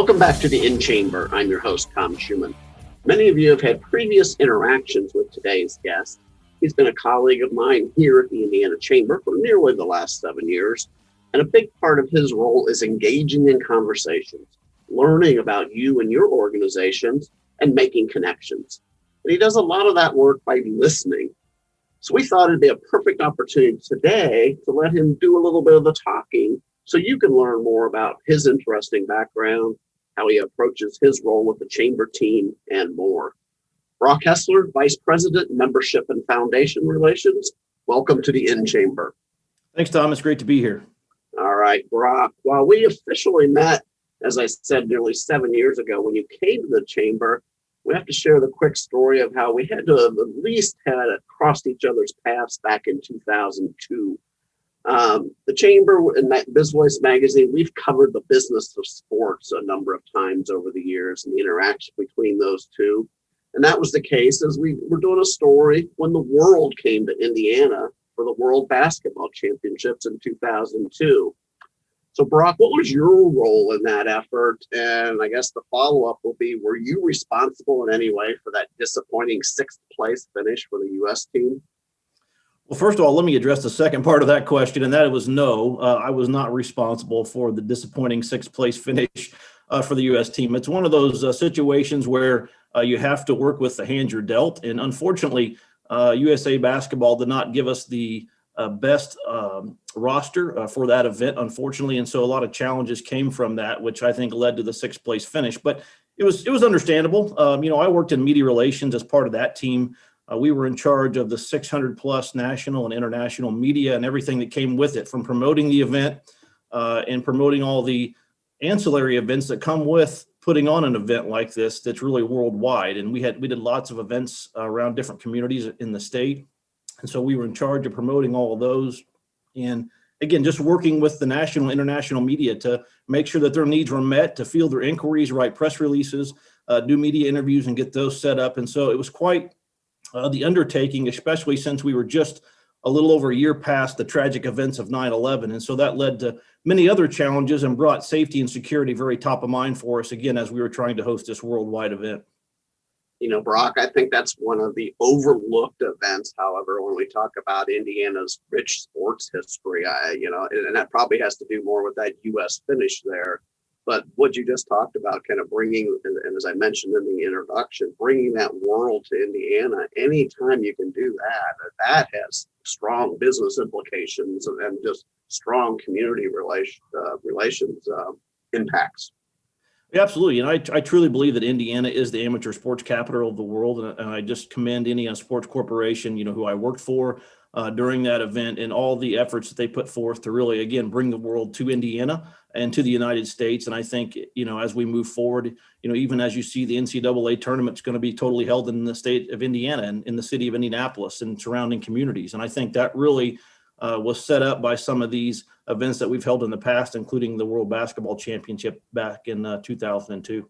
Welcome back to the In Chamber. I'm your host, Tom Schumann. Many of you have had previous interactions with today's guest. He's been a colleague of mine here at the Indiana Chamber for nearly the last 7 years. And a big part of his role is engaging in conversations, learning about you and your organizations, and making connections. And he does a lot of that work by listening. So we thought it'd be a perfect opportunity today to let him do a little bit of the talking so you can learn more about his interesting background, how he approaches his role with the chamber team, and more. Brock Hesler, Vice President, Membership and Foundation Relations. Welcome to the In Chamber. Thanks, Tom. It's great to be here. All right, Brock. While we officially met, as I said, nearly 7 years ago, when you came to the chamber, we have to share the quick story of how we had to have at least had crossed each other's paths back in 2002. The chamber and BizVoice magazine, we've covered the business of sports a number of times over the years and the interaction between those two. And that was the case as we were doing a story when the world came to Indiana for the World Basketball Championships in 2002. So Brock, what was your role in that effort? And I guess the follow-up will be, were you responsible in any way for that disappointing sixth place finish for the U.S. team? Well, first of all, let me address the second part of that question, and that was no, I was not responsible for the disappointing sixth place finish for the U.S. team. It's one of those situations where you have to work with the hand you're dealt. And unfortunately, USA Basketball did not give us the best roster for that event, unfortunately. And so a lot of challenges came from that, which I think led to the sixth place finish. But it was understandable. I worked in media relations as part of that team. We were in charge of the 600 plus national and international media and everything that came with it, from promoting the event and promoting all the ancillary events that come with putting on an event like this that's really worldwide. And we did lots of events around different communities in the state. And so we were in charge of promoting all of those. And again, just working with the national and international media to make sure that their needs were met, to field their inquiries, write press releases, do media interviews, and get those set up. And so it was quite the undertaking, especially since we were just a little over a year past the tragic events of 9/11. And so that led to many other challenges and brought safety and security very top of mind for us, again, as we were trying to host this worldwide event. Brock, I think that's one of the overlooked events. However, when we talk about Indiana's rich sports history, and that probably has to do more with that U.S. finish there. But what you just talked about, kind of bringing, and as I mentioned in the introduction, bringing that world to Indiana, anytime you can do that has strong business implications and just strong community relations impacts. Yeah, absolutely. And I truly believe that Indiana is the amateur sports capital of the world. And I just commend Indiana Sports Corporation, who I worked for during that event, and all the efforts that they put forth to really, again, bring the world to Indiana and to the United States. And I think, as we move forward, even as you see the NCAA tournament's going to be totally held in the state of Indiana and in the city of Indianapolis and surrounding communities. And I think that really was set up by some of these events that we've held in the past, including the World Basketball Championship back in 2002.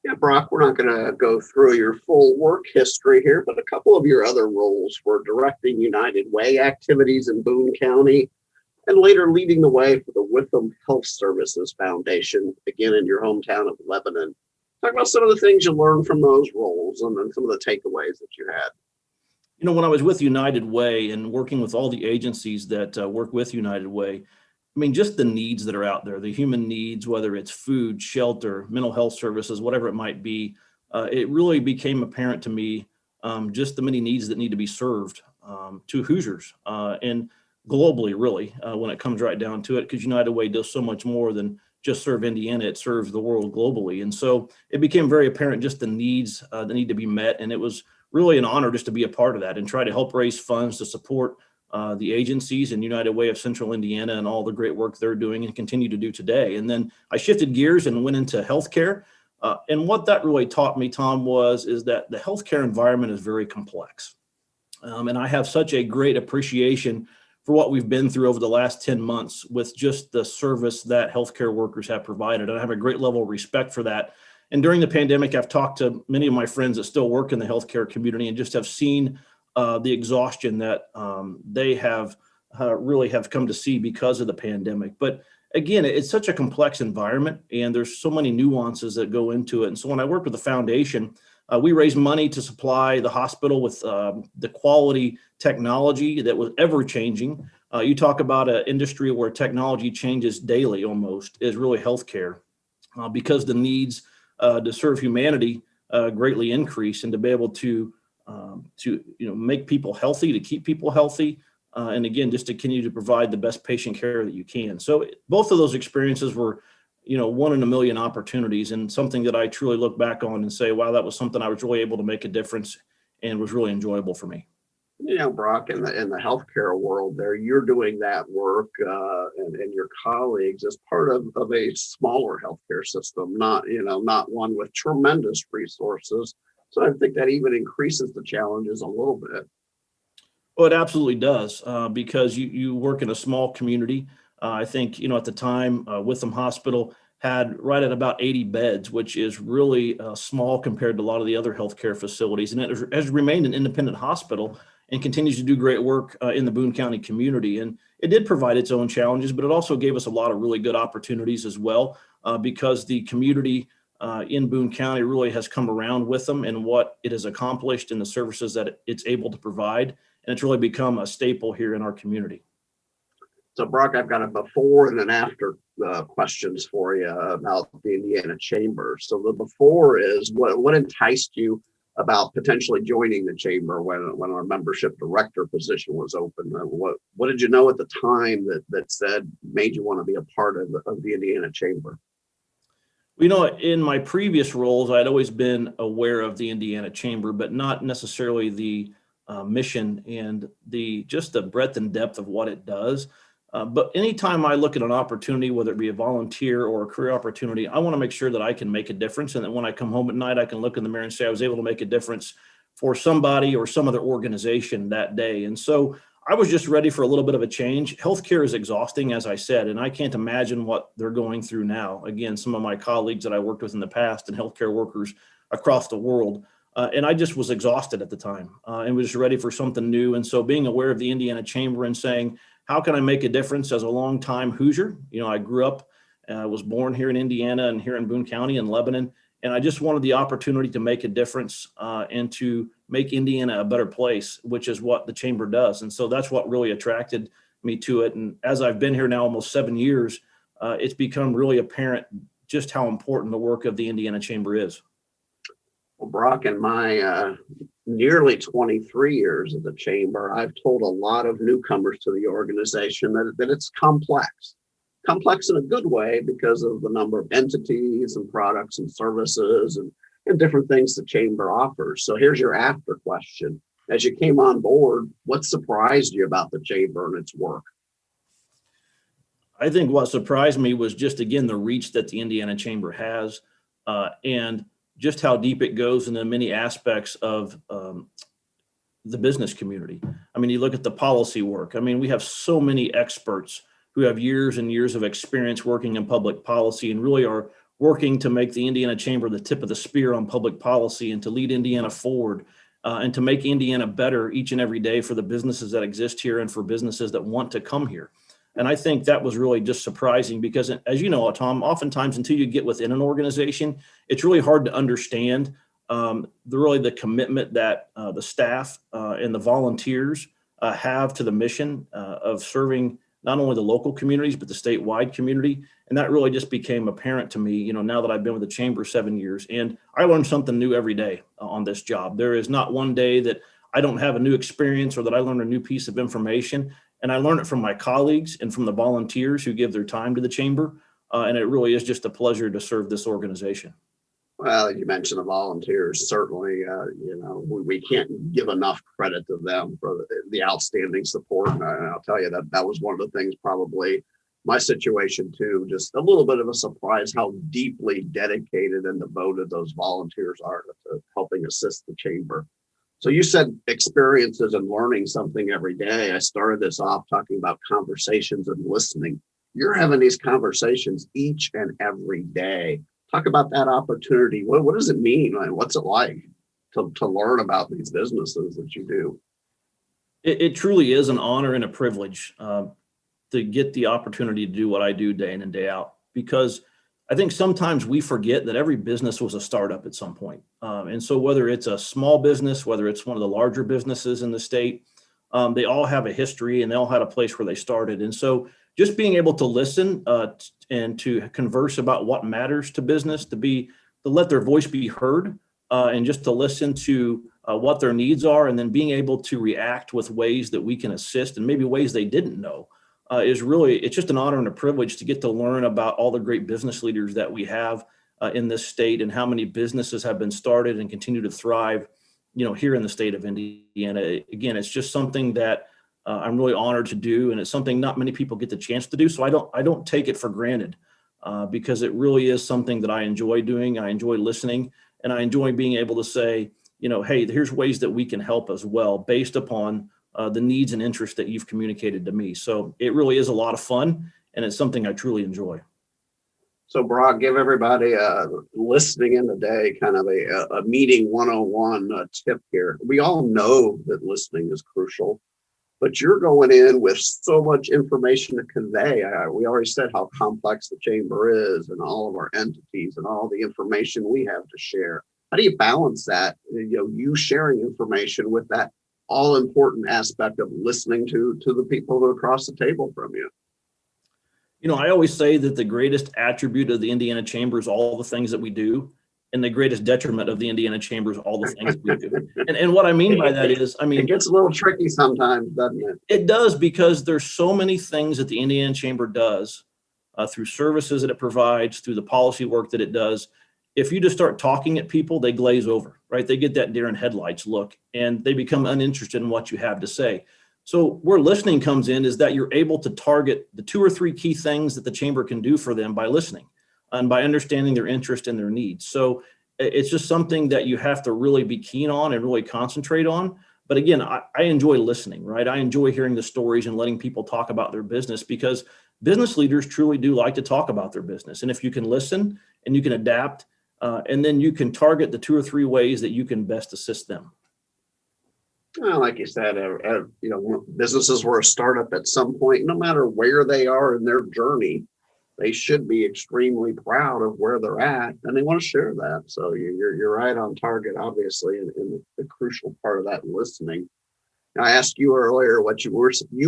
Yeah, Brock, we're not going to go through your full work history here, but a couple of your other roles were directing United Way activities in Boone County and later leading the way for the Witham Health Services Foundation, again in your hometown of Lebanon. Talk about some of the things you learned from those roles and then some of the takeaways that you had. When I was with United Way and working with all the agencies that work with United Way, just the needs that are out there, the human needs, whether it's food, shelter, mental health services, whatever it might be, it really became apparent to me just the many needs that need to be served to Hoosiers and globally, really, when it comes right down to it, because United Way does so much more than just serve Indiana, it serves the world globally. And so it became very apparent just the needs that need to be met. And it was really an honor just to be a part of that and try to help raise funds to support the agencies and United Way of Central Indiana and all the great work they're doing and continue to do today. And then I shifted gears and went into healthcare. And what that really taught me, Tom, is that the healthcare environment is very complex. And I have such a great appreciation for what we've been through over the last 10 months with just the service that healthcare workers have provided. And I have a great level of respect for that. And during the pandemic, I've talked to many of my friends that still work in the healthcare community and just have seen the exhaustion that they have really have come to see because of the pandemic. But again, it's such a complex environment and there's so many nuances that go into it. And so when I worked with the foundation, we raised money to supply the hospital with the quality technology that was ever changing. You talk about an industry where technology changes daily almost, is really healthcare, because the needs to serve humanity greatly increase, and to be able to make people healthy, to keep people healthy, and again, just to continue to provide the best patient care that you can. So both of those experiences were, one in a million opportunities, and something that I truly look back on and say, wow, that was something I was really able to make a difference and was really enjoyable for me. Brock, in the healthcare world, there you're doing that work, and your colleagues as part of a smaller healthcare system, not one with tremendous resources. So I think that even increases the challenges a little bit. Well, it absolutely does, because you work in a small community. I think, at the time, Witham Hospital had right at about 80 beds, which is really small compared to a lot of the other healthcare facilities. And it has remained an independent hospital and continues to do great work in the Boone County community. And it did provide its own challenges, but it also gave us a lot of really good opportunities as well, because the community in Boone County really has come around with them and what it has accomplished and the services that it's able to provide. And it's really become a staple here in our community. So, Brock, I've got a before and an after questions for you about the Indiana Chamber. So the before is what enticed you about potentially joining the chamber when our membership director position was open? What did you know at the time that said made you want to be a part of the Indiana Chamber? In my previous roles, I'd always been aware of the Indiana Chamber, but not necessarily the mission and just the breadth and depth of what it does. But anytime I look at an opportunity, whether it be a volunteer or a career opportunity, I want to make sure that I can make a difference. And that when I come home at night, I can look in the mirror and say I was able to make a difference for somebody or some other organization that day. And so I was just ready for a little bit of a change. Healthcare is exhausting, as I said, and I can't imagine what they're going through now. Again, some of my colleagues that I worked with in the past and healthcare workers across the world. And I just was exhausted at the time and was ready for something new. And so being aware of the Indiana Chamber and saying, how can I make a difference as a longtime Hoosier? I grew up, was born here in Indiana and here in Boone County in Lebanon. And I just wanted the opportunity to make a difference and to make Indiana a better place, which is what the chamber does. And so that's what really attracted me to it. And as I've been here now almost 7 years, it's become really apparent just how important the work of the Indiana Chamber is. Well, Brock, in my nearly 23 years of the chamber, I've told a lot of newcomers to the organization that it's complex in a good way because of the number of entities and products and services and different things the chamber offers. So here's your after question. As you came on board, what surprised you about the chamber and its work? I think what surprised me was just, again, the reach that the Indiana Chamber has and just how deep it goes into many aspects of the business community. I mean, you look at the policy work. I mean, we have so many experts who have years and years of experience working in public policy and really are working to make the Indiana Chamber the tip of the spear on public policy and to lead Indiana forward and to make Indiana better each and every day for the businesses that exist here and for businesses that want to come here. And I think that was really just surprising because, as you know, Tom, oftentimes until you get within an organization, it's really hard to understand the commitment that the staff and the volunteers have to the mission of serving not only the local communities, but the statewide community. And that really just became apparent to me, now that I've been with the chamber 7 years. And I learn something new every day on this job. There is not one day that I don't have a new experience or that I learn a new piece of information. And I learn it from my colleagues and from the volunteers who give their time to the chamber. And it really is just a pleasure to serve this organization. Well, you mentioned the volunteers. Certainly, we can't give enough credit to them for the outstanding support. And I'll tell you that was one of the things, probably my situation too, just a little bit of a surprise how deeply dedicated and devoted those volunteers are to helping assist the chamber. So you said experiences and learning something every day. I started this off talking about conversations and listening. You're having these conversations each and every day. Talk about that opportunity. What does it mean? What's it like to learn about these businesses that you do? It truly is an honor and a privilege. to get the opportunity to do what I do day in and day out, because I think sometimes we forget that every business was a startup at some point. And so whether it's a small business, whether it's one of the larger businesses in the state, they all have a history and they all had a place where they started. And so just being able to listen and to converse about what matters to business, to let their voice be heard, and just to listen to what their needs are, and then being able to react with ways that we can assist and maybe ways they didn't know, it's just an honor and a privilege to get to learn about all the great business leaders that we have in this state, and how many businesses have been started and continue to thrive, here in the state of Indiana. Again, it's just something that I'm really honored to do, and it's something not many people get the chance to do. So I don't take it for granted, because it really is something that I enjoy doing. I enjoy listening, and I enjoy being able to say, hey, here's ways that we can help as well, based upon the needs and interests that you've communicated to me. So it really is a lot of fun, and it's something I truly enjoy. So Brock, give everybody listening in today kind of a meeting 101 tip here. We all know that listening is crucial, but you're going in with so much information to convey. We already said how complex the chamber is, and all of our entities and all the information we have to share. How do you balance that? You sharing information with that all important aspect of listening to the people who are across the table from you. I always say that the greatest attribute of the Indiana Chamber is all the things that we do, and the greatest detriment of the Indiana Chamber is all the things we do. And what I mean by that is, it gets a little tricky sometimes, doesn't it? It does, because there's so many things that the Indiana Chamber does through services that it provides, through the policy work that it does. If you just start talking at people, they glaze over, right? They get that deer in headlights look, and they become uninterested in what you have to say. So where listening comes in is that you're able to target the 2 or 3 key things that the chamber can do for them by listening and by understanding their interest and their needs. So it's just something that you have to really be keen on and really concentrate on. But again, I enjoy listening, right? I enjoy hearing the stories and letting people talk about their business, because business leaders truly do like to talk about their business. And if you can listen and you can adapt, and then you can target the 2 or 3 ways that you can best assist them. Well, like you said, businesses were a startup at some point. No matter where they are in their journey, they should be extremely proud of where they're at, and they want to share that. So you're right on target, obviously, and the crucial part of that listening. Now, I asked you earlier what you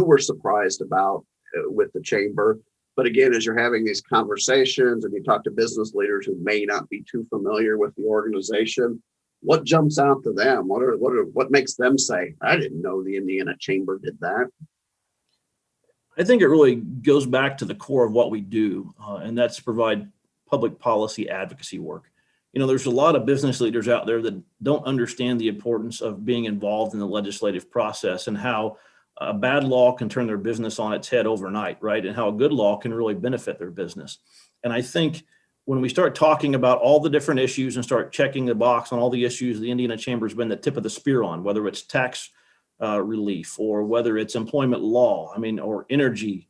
were surprised about with the chamber, but again, as you're having these conversations and you talk to business leaders who may not be too familiar with the organization, what jumps out to them? What makes them say, I didn't know the Indiana Chamber did that? I think it really goes back to the core of what we do, and that's provide public policy advocacy work. There's a lot of business leaders out there that don't understand the importance of being involved in the legislative process, and how a bad law can turn their business on its head overnight, right? And how a good law can really benefit their business. And I think when we start talking about all the different issues and start checking the box on all the issues the Indiana Chamber has been the tip of the spear on, whether it's tax relief, or whether it's employment law, or energy,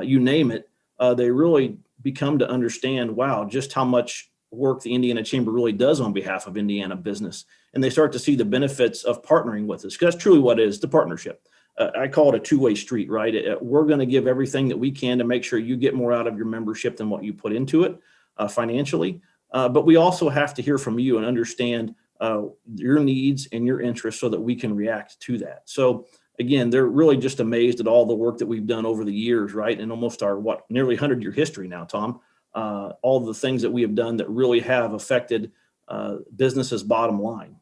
you name it, they really become to understand, wow, just how much work the Indiana Chamber really does on behalf of Indiana business. And they start to see the benefits of partnering with us, because that's truly what it is, the partnership. I call it a 2-way street, right? We're going to give everything that we can to make sure you get more out of your membership than what you put into it financially. But we also have to hear from you and understand your needs and your interests so that we can react to that. So again, they're really just amazed at all the work that we've done over the years, right? And almost our nearly 100-year history now, Tom. All the things that we have done that really have affected business's bottom line.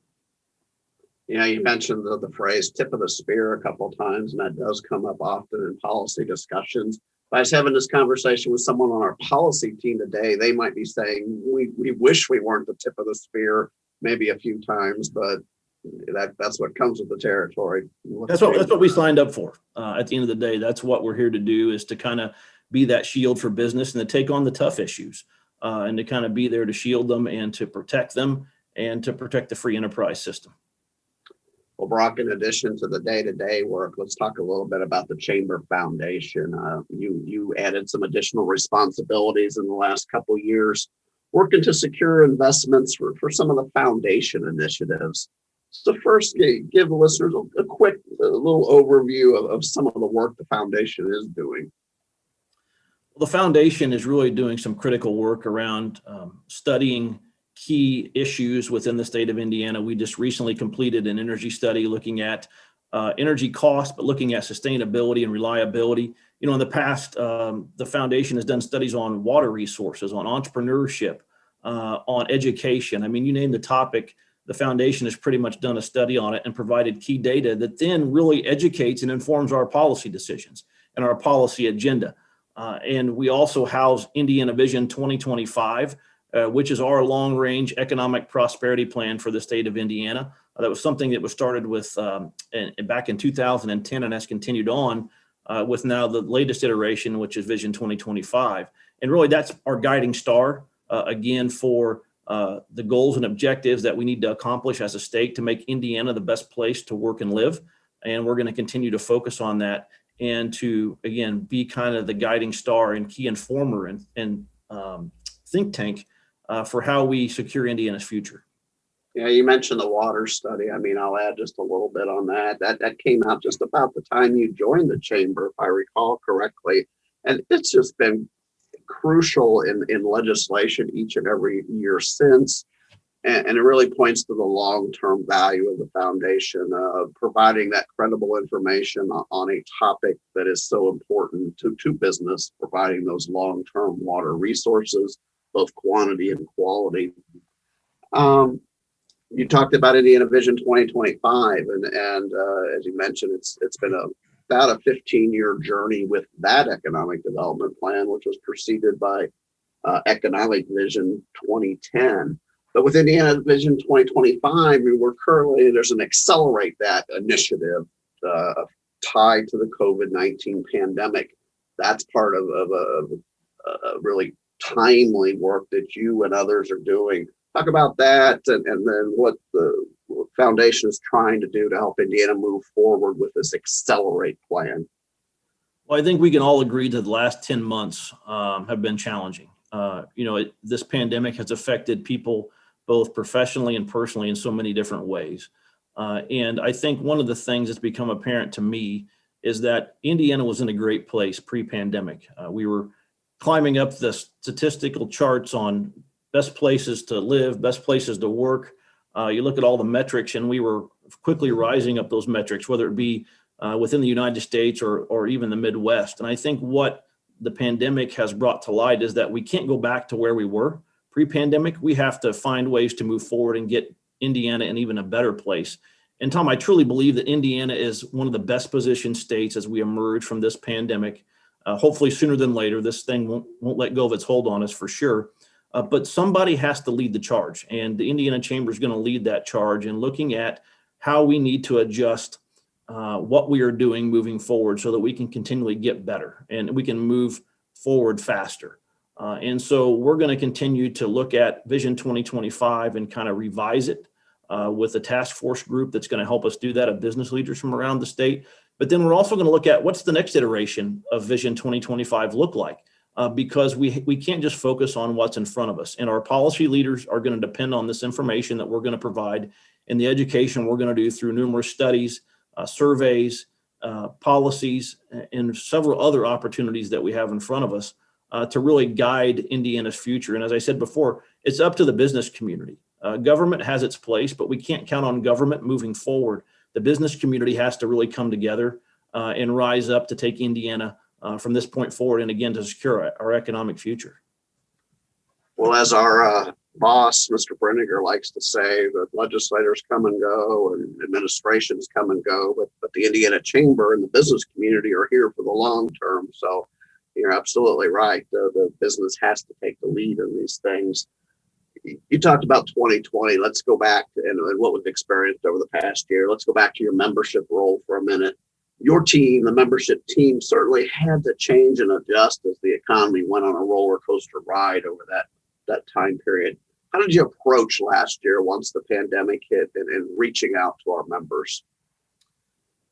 You mentioned the phrase tip of the spear a couple of times, and that does come up often in policy discussions. I was having this conversation with someone on our policy team today. They might be saying, we wish we weren't the tip of the spear maybe a few times, but that's what comes with the territory. That's what we signed up for. At the end of the day, that's what we're here to do, is to kind of be that shield for business and to take on the tough issues, and to kind of be there to shield them and to protect them and to protect the free enterprise system. Well, Brock, in addition to the day-to-day work, let's talk a little bit about the Chamber Foundation. You added some additional responsibilities in the last couple of years, working to secure investments for some of the foundation initiatives. So first, give listeners a quick little overview of some of the work the foundation is doing. The foundation is really doing some critical work around studying key issues within the state of Indiana. We just recently completed an energy study looking at energy costs, but looking at sustainability and reliability. In the past, the foundation has done studies on water resources, on entrepreneurship, on education. I mean, you name the topic, the foundation has pretty much done a study on it and provided key data that then really educates and informs our policy decisions and our policy agenda. And we also house Indiana Vision 2025, which is our long-range economic prosperity plan for the state of Indiana. That was something that was started with back in 2010 and has continued on with now the latest iteration, which is Vision 2025. And really, that's our guiding star, again, for the goals and objectives that we need to accomplish as a state to make Indiana the best place to work and live. And we're going to continue to focus on that and to, again, be kind of the guiding star and key informer and think tank for how we secure Indiana's future. Yeah, you mentioned the water study. I mean, I'll add just a little bit on that. That came out just about the time you joined the chamber, if I recall correctly. And it's just been crucial in legislation each and every year since. And it really points to the long-term value of the foundation, providing that credible information on a topic that is so important to business, providing those long-term water resources, both quantity and quality. You talked about Indiana Vision 2025, and as you mentioned, it's been about a 15-year journey with that economic development plan, which was preceded by Economic Vision 2010. But with Indiana Vision 2025, there's an Accelerate That initiative tied to the COVID-19 pandemic. That's part of a really timely work that you and others are doing. Talk about that and then what the foundation is trying to do to help Indiana move forward with this Accelerate plan. Well, I think we can all agree that the last 10 months have been challenging. This pandemic has affected people both professionally and personally in so many different ways. And I think one of the things that's become apparent to me is that Indiana was in a great place pre-pandemic. We were climbing up the statistical charts on best places to live, best places to work. You look at all the metrics, and we were quickly rising up those metrics, whether it be within the United States or even the Midwest. And I think what the pandemic has brought to light is that we can't go back to where we were pre-pandemic. We have to find ways to move forward and get Indiana in even a better place. And Tom, I truly believe that Indiana is one of the best positioned states as we emerge from this pandemic. Hopefully sooner than later. This thing won't let go of its hold on us for sure. But somebody has to lead the charge, and the Indiana Chamber is going to lead that charge in looking at how we need to adjust what we are doing moving forward so that we can continually get better and we can move forward faster. And so we're going to continue to look at Vision 2025 and kind of revise it with a task force group that's going to help us do that, of business leaders from around the state. But then we're also going to look at what's the next iteration of Vision 2025 look like, because we can't just focus on what's in front of us. And our policy leaders are going to depend on this information that we're going to provide and the education we're going to do through numerous studies, surveys, policies, and several other opportunities that we have in front of us to really guide Indiana's future. And as I said before, it's up to the business community. Government has its place, but we can't count on government moving forward. The business community has to really come together and rise up to take Indiana from this point forward, and again, to secure our economic future. Well, as our boss, Mr. Brenniger, likes to say, that legislators come and go and administrations come and go, but the Indiana Chamber and the business community are here for the long term. So you're absolutely right. The business has to take the lead in these things. You talked about 2020. Let's go back and what we've experienced over the past year. Let's go back to your membership role for a minute. Your team, the membership team, certainly had to change and adjust as the economy went on a roller coaster ride over that time period. How did you approach last year once the pandemic hit and reaching out to our members?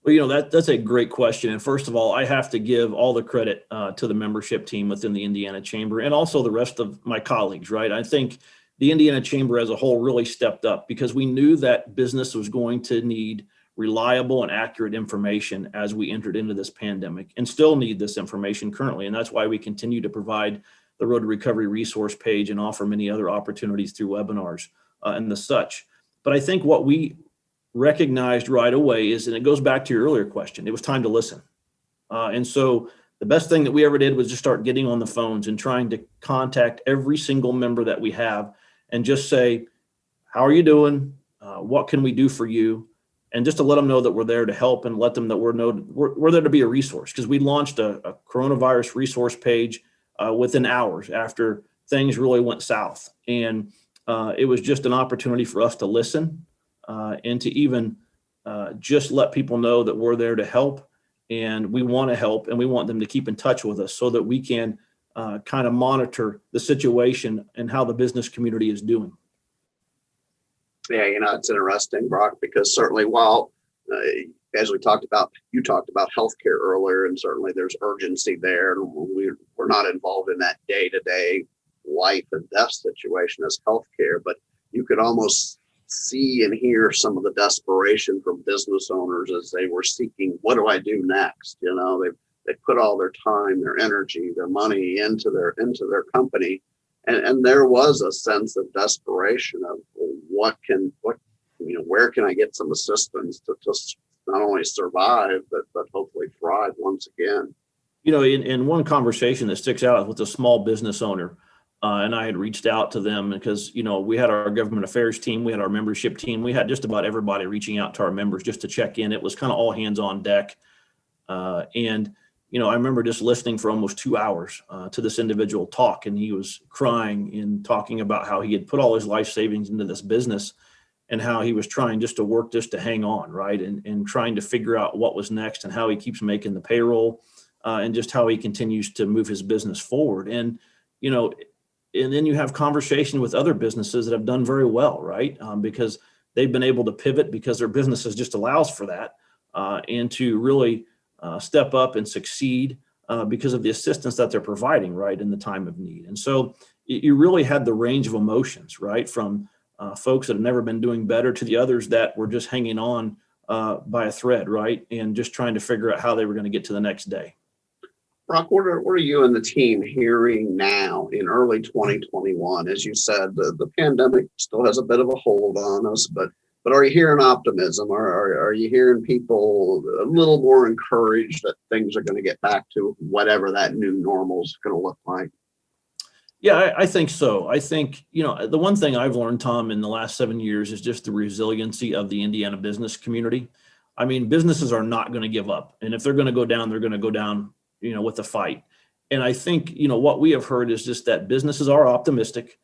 Well, that's a great question. And first of all, I have to give all the credit to the membership team within the Indiana Chamber and also the rest of my colleagues, right? I think the Indiana Chamber as a whole really stepped up because we knew that business was going to need reliable and accurate information as we entered into this pandemic, and still need this information currently. And that's why we continue to provide the Road to Recovery resource page and offer many other opportunities through webinars and the such. But I think what we recognized right away is, and it goes back to your earlier question, it was time to listen. And so the best thing that we ever did was just start getting on the phones and trying to contact every single member that we have and just say, how are you doing? What can we do for you? And just to let them know that we're there to help, and let them that we're there to be a resource, because we launched a coronavirus resource page within hours after things really went south. And it was just an opportunity for us to listen and to even just let people know that we're there to help, and we want to help, and we want them to keep in touch with us so that we can kind of monitor the situation and how the business community is doing. Yeah, it's interesting, Brock, because certainly while, as you talked about healthcare earlier, and certainly there's urgency there, and we're not involved in that day-to-day life and death situation as healthcare, but you could almost see and hear some of the desperation from business owners as they were seeking, what do I do next? They put all their time, their energy, their money into their company. And there was a sense of desperation of where can I get some assistance to just not only survive, but hopefully thrive once again. In one conversation that sticks out with a small business owner, and I had reached out to them because, we had our government affairs team, we had our membership team, we had just about everybody reaching out to our members just to check in. It was kind of all hands on deck. I remember just listening for almost 2 hours to this individual talk, and he was crying and talking about how he had put all his life savings into this business and how he was trying just to work just to hang on, right? And trying to figure out what was next and how he keeps making the payroll and just how he continues to move his business forward. And then you have conversation with other businesses that have done very well, right? Because they've been able to pivot because their businesses just allows for that and to really step up and succeed because of the assistance that they're providing, right, in the time of need. And so you really had the range of emotions, right, from folks that have never been doing better to the others that were just hanging on by a thread, right, and just trying to figure out how they were going to get to the next day. Brock, what are you and the team hearing now in early 2021? As you said, the pandemic still has a bit of a hold on us, but are you hearing optimism? Are you hearing people a little more encouraged that things are going to get back to whatever that new normal is going to look like? Yeah, I think so. I think, the one thing I've learned, Tom, in the last 7 years is just the resiliency of the Indiana business community. I mean, businesses are not going to give up. And if they're going to go down, they're going to go down, with a fight. And I think, what we have heard is just that businesses are optimistic.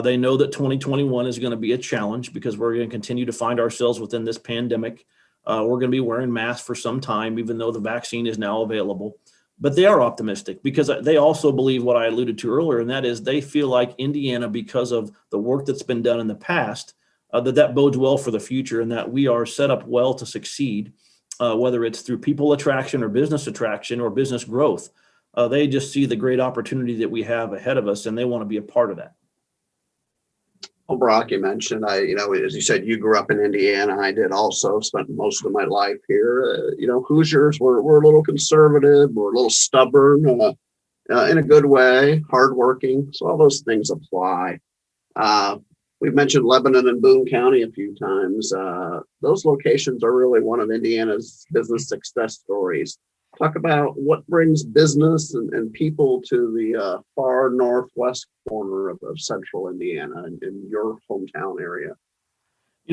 They know that 2021 is going to be a challenge because we're going to continue to find ourselves within this pandemic. We're going to be wearing masks for some time, even though the vaccine is now available. But they are optimistic because they also believe what I alluded to earlier, and that is they feel like Indiana, because of the work that's been done in the past, that bodes well for the future, and that we are set up well to succeed, whether it's through people attraction or business growth. They just see the great opportunity that we have ahead of us, and they want to be a part of that. Well, Brock, you mentioned, as you said, you grew up in Indiana. I did also, spent most of my life here. Hoosiers, we're a little conservative, we're a little stubborn in a good way, hardworking. So all those things apply. We've mentioned Lebanon and Boone County a few times. Those locations are really one of Indiana's business success stories. Talk about what brings business and people to the far northwest corner of central Indiana and in your hometown area.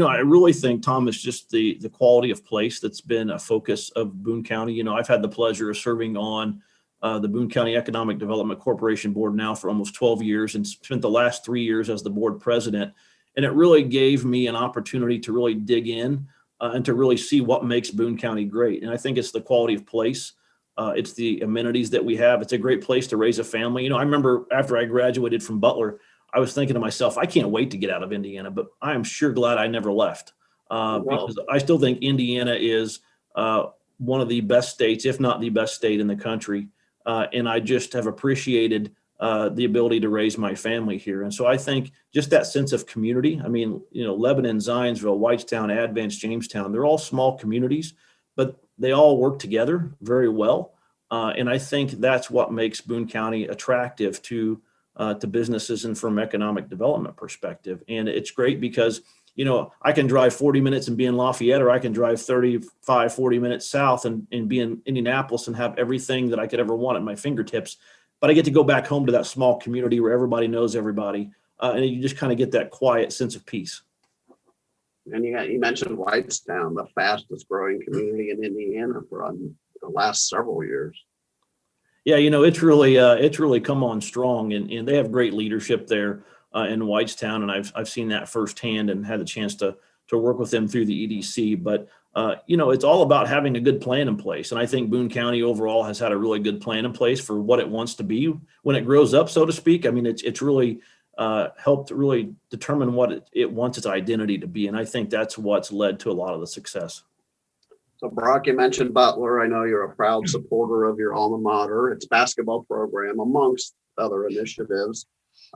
I really think, Tom, it's just the quality of place that's been a focus of Boone County. I've had the pleasure of serving on the Boone County Economic Development Corporation board now for almost 12 years and spent the last 3 years as the board president. And it really gave me an opportunity to really dig in and to really see what makes Boone County great. And I think it's the quality of place. It's the amenities that we have. It's a great place to raise a family. I remember after I graduated from Butler, I was thinking to myself, I can't wait to get out of Indiana, but I am sure glad I never left because I still think Indiana is one of the best states, if not the best state in the country. And I just have appreciated the ability to raise my family here. And so I think just that sense of community. I mean, Lebanon, Zionsville, Whitestown, Advance, Jamestown, they're all small communities, but they all work together very well. And I think that's what makes Boone County attractive to businesses and from economic development perspective. And it's great because, I can drive 40 minutes and be in Lafayette, or I can drive 35, 40 minutes south and be in Indianapolis and have everything that I could ever want at my fingertips. But I get to go back home to that small community where everybody knows everybody. And you just kind of get that quiet sense of peace. And you mentioned Whitestown, the fastest growing community in Indiana for the last several years. Yeah, it's really come on strong, and they have great leadership there in Whitestown, and I've seen that firsthand and had the chance to work with them through the EDC. But it's all about having a good plan in place, and I think Boone County overall has had a really good plan in place for what it wants to be when it grows up, so to speak. I mean, it's really helped really determine what it wants its identity to be, and I think that's what's led to a lot of the success. So Brock, you mentioned Butler. I know you're a proud supporter of your alma mater, its basketball program, amongst other initiatives.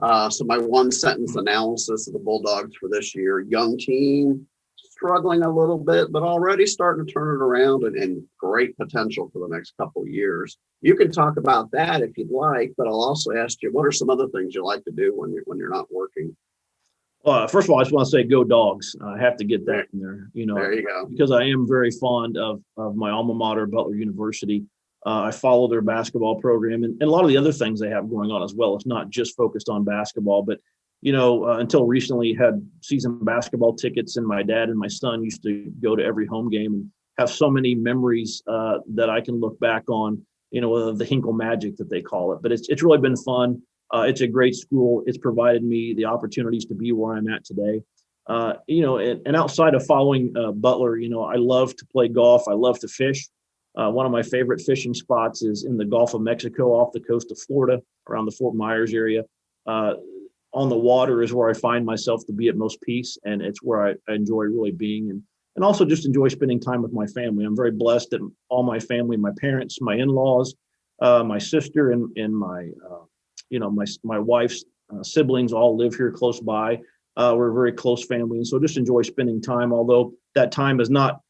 So my one sentence analysis of the Bulldogs for this year: young team, struggling a little bit, but already starting to turn it around and great potential for the next couple of years. You can talk about that if you'd like, but I'll also ask you, what are some other things you like to do when you're not working? Well, first of all, I just want to say go Dogs. I have to get that in there, There you go. because I am very fond of my alma mater, Butler University. I follow their basketball program and a lot of the other things they have going on as well. It's not just focused on basketball, but, until recently had season basketball tickets, and my dad and my son used to go to every home game and have so many memories that I can look back on, the Hinkle magic that they call it. But it's really been fun. It's a great school. It's provided me the opportunities to be where I'm at today. And outside of following Butler, I love to play golf. I love to fish. One of my favorite fishing spots is in the Gulf of Mexico off the coast of Florida, around the Fort Myers area. On the water is where I find myself to be at most peace, and it's where I enjoy really being, and also just enjoy spending time with my family. I'm very blessed that all my family, my parents, my in-laws, my sister, and my my wife's siblings all live here close by. We're a very close family, and so just enjoy spending time, although that time has not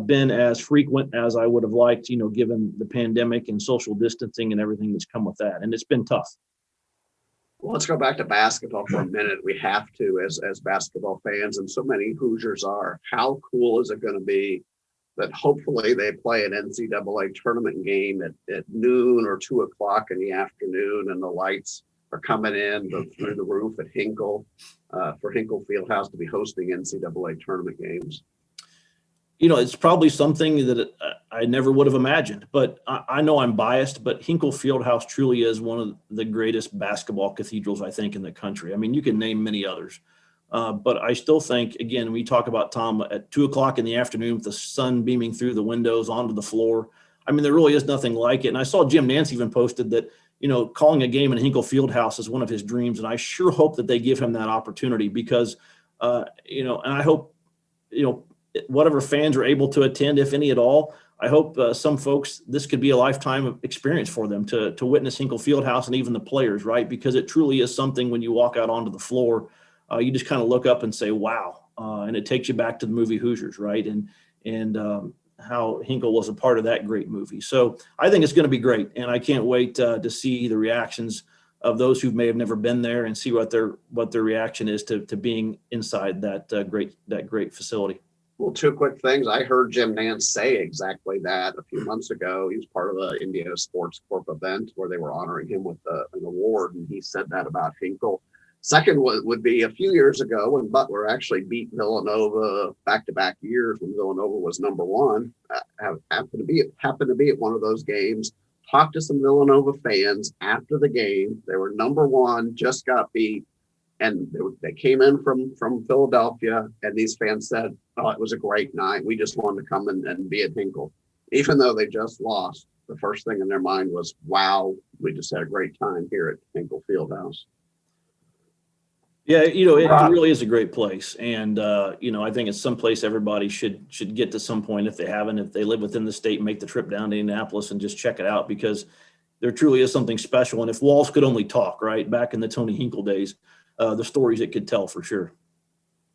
been as frequent as I would have liked, given the pandemic and social distancing and everything that's come with that. And it's been tough. Well, let's go back to basketball for a minute. We have to, as basketball fans, and so many Hoosiers are. How cool is it going to be that hopefully they play an NCAA tournament game at noon or 2 o'clock in the afternoon, and the lights are coming in through the roof at Hinkle for Hinkle Fieldhouse to be hosting NCAA tournament games? It's probably something that I never would have imagined, but I know I'm biased, but Hinkle Fieldhouse truly is one of the greatest basketball cathedrals, I think, in the country. I mean, you can name many others, but I still think, again, we talk about, Tom, at 2 o'clock in the afternoon with the sun beaming through the windows onto the floor. I mean, there really is nothing like it. And I saw Jim Nance even posted that, calling a game in Hinkle Fieldhouse is one of his dreams. And I sure hope that they give him that opportunity because, and I hope, whatever fans are able to attend, if any at all, I hope some folks, this could be a lifetime experience for them to witness Hinkle Fieldhouse and even the players, right? Because it truly is something when you walk out onto the floor, you just kind of look up and say, wow. And it takes you back to the movie Hoosiers, right? And how Hinkle was a part of that great movie. So I think it's going to be great. And I can't wait to see the reactions of those who may have never been there and see what their reaction is to being inside that great facility. Well, two quick things. I heard Jim Nance say exactly that a few months ago. He was part of the Indiana Sports Corp event where they were honoring him with an award, and he said that about Hinkle. Second would be a few years ago when Butler actually beat Villanova back-to-back years when Villanova was number one. Happened to be at one of those games. Talked to some Villanova fans after the game. They were number one, just got beat. And they came in from Philadelphia, and these fans said, oh, it was a great night. We just wanted to come and be at Hinkle. Even though they just lost, the first thing in their mind was, wow, we just had a great time here at Hinkle Fieldhouse. Yeah, it really is a great place. And, I think it's someplace everybody should get to some point if they haven't, if they live within the state, make the trip down to Indianapolis and just check it out because, there truly is something special. And if walls could only talk, right, back in the Tony Hinkle days, the stories it could tell for sure.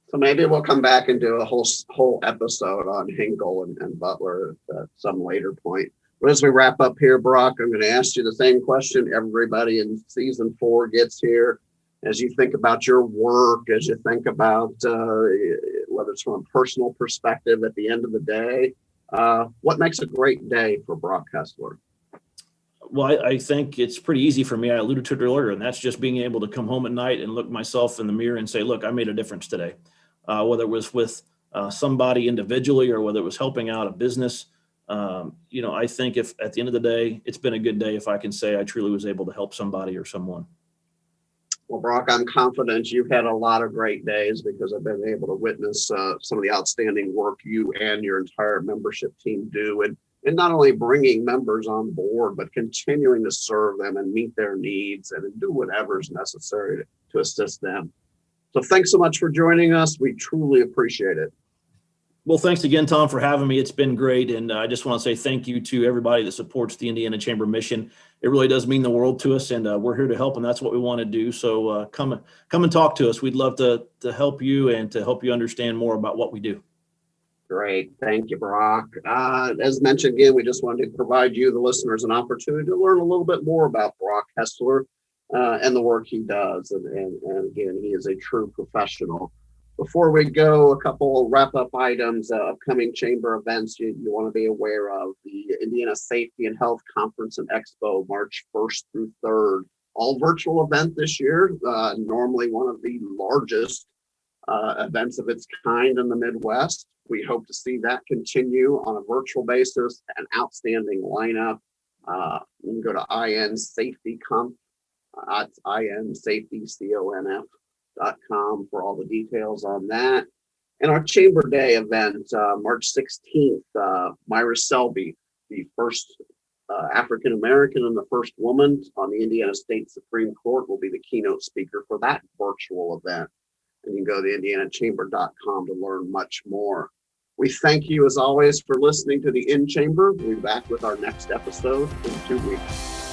So maybe we'll come back and do a whole episode on Hinkle and Butler at some later point. But as we wrap up here, Brock, I'm going to ask you the same question everybody in season 4 gets here. As you think about your work, as you think about whether it's from a personal perspective at the end of the day, what makes a great day for Brock Hesler? Well, I think it's pretty easy for me. I alluded to it earlier, and that's just being able to come home at night and look myself in the mirror and say, look, I made a difference today. Whether it was with somebody individually or whether it was helping out a business. I think if at the end of the day, it's been a good day if I can say I truly was able to help somebody or someone. Well, Brock, I'm confident you've had a lot of great days because I've been able to witness some of the outstanding work you and your entire membership team do. And not only bringing members on board, but continuing to serve them and meet their needs and do whatever is necessary to assist them. So thanks so much for joining us. We truly appreciate it. Well, thanks again, Tom, for having me. It's been great. And I just want to say thank you to everybody that supports the Indiana Chamber mission. It really does mean the world to us, and we're here to help, and that's what we want to do. So come and talk to us. We'd love to help you and to help you understand more about what we do. Great. Thank you, Brock. As mentioned again, we just wanted to provide you, the listeners, an opportunity to learn a little bit more about Brock Hesler and the work he does. And again, he is a true professional. Before we go, a couple wrap-up items, upcoming chamber events you want to be aware of. The Indiana Safety and Health Conference and Expo, March 1st through 3rd. All virtual event this year, normally one of the largest events of its kind in the Midwest. We hope to see that continue on a virtual basis. An outstanding lineup. You can go to IN Safety Conf, it's IN Safety CONF.com for all the details on that. And our Chamber Day event, March 16th, Myra Selby, the first African American and the first woman on the Indiana State Supreme Court, will be the keynote speaker for that virtual event. And you can go to indianachamber.com to learn much more. We thank you, as always, for listening to the In Chamber. We'll be back with our next episode in 2 weeks.